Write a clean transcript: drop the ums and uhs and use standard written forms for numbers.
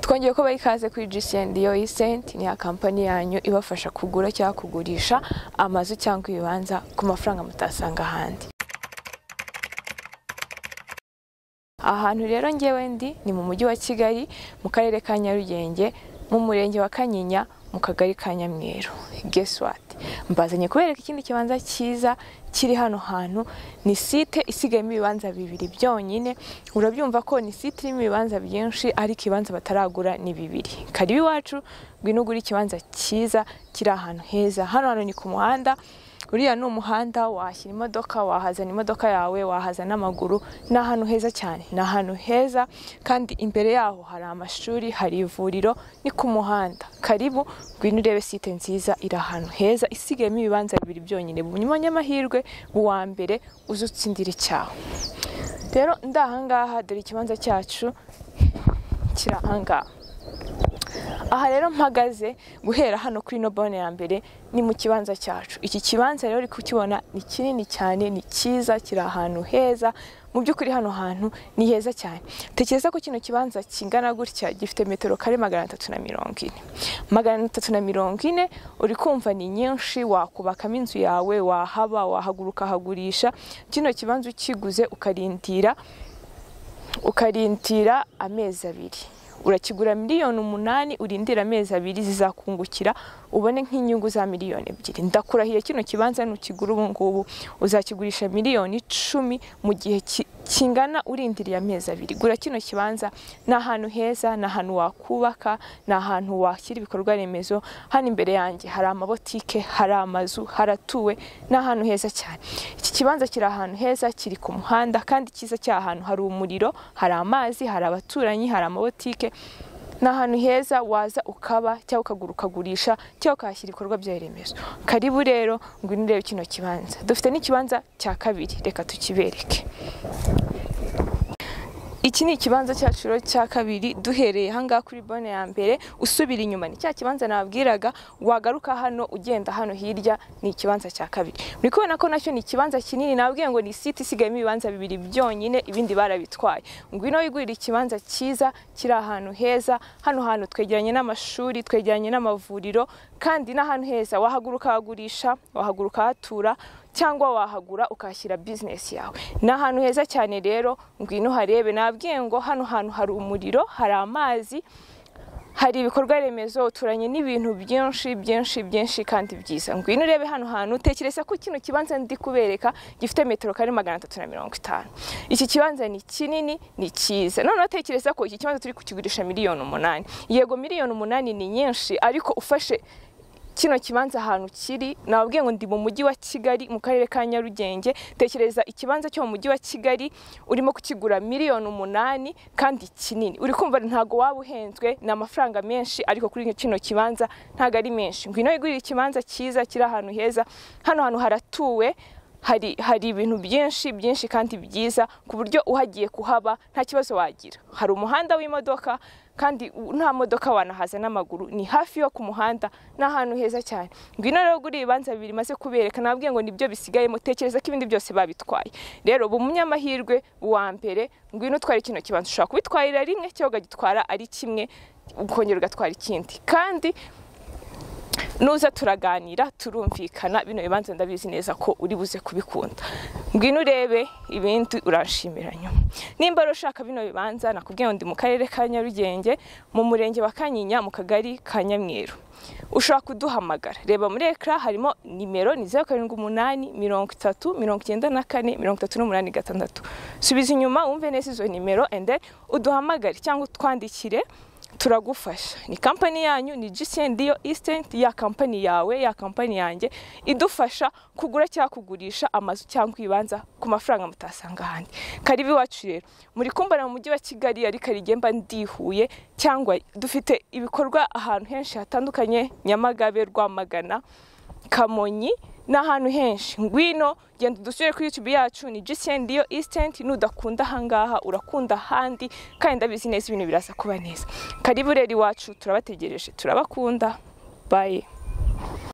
twongeye ko bayikaze kuri GCNDO Estate, ni ya kampani yanyu ibafasha kugura cyangwa kugurisha amazu cyangwa ibibanza ku mafaranga mutasanga ahandi. Ahantu rero ngewe ndi ni mu mujyi wa Kigali, mu karere ka Nyarugenge, mu murenge wa Kanyinya, mu kagari ka Nyamweru. Guess what? Mbazanye kubereka ikindi kibanza cyiza kiri hano hantu. Ni site isigayemo ibibanza bibiri byonyine. Urabyumva ko ni site irimo ibibanza byinshi ariko ibibanza bataragura ni bibiri. Karibu iwacu ngwino ugura ikibanza cyiza kiri ahantu heza. Hano ni ku muhanda. Uriya ni umuhanda, wahashyira imodoka, wahazana imodoka yawe, wahazana amaguru. Ni ahantu heza cyane, ni ahantu heza kandi imbere yaho hari amashuri, hari ivuriro, ni ku muhanda. Karibu ngwino urebe site nziza iri ahantu heza isigayemo ibibanza bibiri byonyine. Umunyamahirwe wa mbere uzutsindira icyaho. Rero ndahangaha dore ikibanza cyacu kirahangaha. Aha rero mpagaze guhera hano kuri no bone ya mbere ni mu kibanza cyacu. Iki kibanza rero uri kukibona ni kinini cyane, ni cyiza, kiri ahantu heza. Mu by'ukuri hano hantu ni heza cyane. Tekereza ko kino kibanza kingana gutya gifite metero kare 340. 340 uri kumva ni nyinshi, wakubakamo inzu yawe, wahaba, wahaguruka hagurisha. Kino kibanza ukiguze ukarindira amezi 2. Urakigura miliyoni 8, urindira amezi 2 zizakungukira ubone nk'inyungu za miliyoni 2. Ndakurahiye kino kibanza nukigura ubu ngubu uzakigurisha miliyoni 10 mu gihe kingana urindiriye amezi 2. Gura kino kibanza, na ahantu heza, na ahantu wakubaka, na ahantu washyira ibikorwa remezo. Hano imbere yanjye hari amabotike, hari amazu, haratuwe, na ahantu heza cyane. Iki kibanza kiri ahantu heza, kiri ku muhanda kandi kiza cy'ahantu hari umuriro, hari amazi, hari abaturanyi, hari amabotike. Na ahantu heza waza ukaba cyangwa ukagura ukagurisha cyangwa ukahashyira ibikorwa bya remezo. Karibu rero ngwino urebe kino kibanza. Dufite n'ikibanza cya kabiri, reka tukibereke. Iki ni ikibanza cyacu cya kabiri, duhereye hanga kuri bone ya mbere usubira inyuma. Ni cya kibanza nabwiraga, wagaruka hano ugenda hano hirya, ni ikibanza cya kabiri. Muri kubona ko nacyo ni ikibanza kinini, nabwiye ngo ni site isigayemo ibibanza bibiri byonyine, ibindi barabitwaye. Ngwino wigurira ikibanza cyiza kiri ahantu heza. Hano hantu twegeranye n'amashuri, twegeranye n'amavuriro kandi n'ahantu heza. Wahaguruka hagurisha, wahaguruka hatura cyangwa wahagura ukashyira business yawe. Na ahantu heza cyane rero ngwino harebe. Nabwiye ngo hano hantu hari umuriro, hari amazi, hari ibikorwa remezo, uturanye n'ibintu byinshi kandi byiza. Ngwino urebe hano hantu. Tekereza ko kino kibanza ndi kubereka gifite metero kare 350. Iki kibanza ni kinini, ni cyiza. None tekereza ko iki kibanza turi kukigurisha miliyoni 8. Yego miliyoni 8 ni nyinshi, ariko ufashe kino kibanza ahantu kiri, nababwiye ngo ndi mu mujyi wa Kigali, mu karere ka Nyarugenge. Tekereza ikibanza cyo mu mujyi wa Kigali urimo kukigura miliyoni 8 kandi kinini. Uri kumva ntago wabuhenzwe, na amafaranga menshi, ariko kuri kino kibanza ntago ari menshi. Ngwino igurira ikibanza cyiza kiri ahantu heza. Hano hantu haratuwe, hari ibintu byinshi kandi byiza ku buryo uhagiye kuhaba nta kibazo wagira. Hari umuhanda w'imodoka kandi nta modoka wanahaza n'amaguru, ni hafi yo ku muhanda, n'ahantu heza cyane. Ngwino rero guri ibanza bibiri maze kubereka, nabwiye ngo nibyo bisigaye, mutekereza ko ibindi byose babitwaye. Rero umunyamahirwe wa mbere ngwino twari kino kibanza. Ushobora kubitwarira rimwe cyangwa gitwara ari kimwe, ukongera ugatwara ikindi. Kandi nuza turaganira, turumvikana. Bino bibanza ndabizi neza ko uri buze kubikunda. Ngwino urebe ibindi urashimira nyuma. Nimba ushaka bino bibanza, nakubwiye ndi mu karere ka Nyarugenge, mu murenge wa Kanyinya, mu kagari ka Nyamweru. Ushaka kuduhamagara, reba muri ekra harimo nimero ni 0788 30 94 38 6. Subiza inyuma wumve neza izo nimero ende uduhamagare cyangwa utwandikire, turagufasha. Ni company yanyu, ni GCNDO Estate, ya company yawe, ya company yanjye, idufasha kugura cyangwa kugurisha amazu cyangwa ibibanza ku mafaranga mutasanga ahandi. Karibu iwacu rero. Muri kumbana mu mujyi wa Kigali, ari Karigemba, ndihuye, cyangwa dufite ibikorwa ahantu henshi hatandukanye, Nyamagabe, Rwamagana, Kamonyi, n'ahantu henshi. Ngwino genda dusubire kuri YouTube yacu, ni GCNDO Estate. Nudakunda hangaha urakunda handi, kandi ndabizi neza ibintu biraza kuba neza. Karibu rero iwacu, turabategereje, turabakunda. Bye.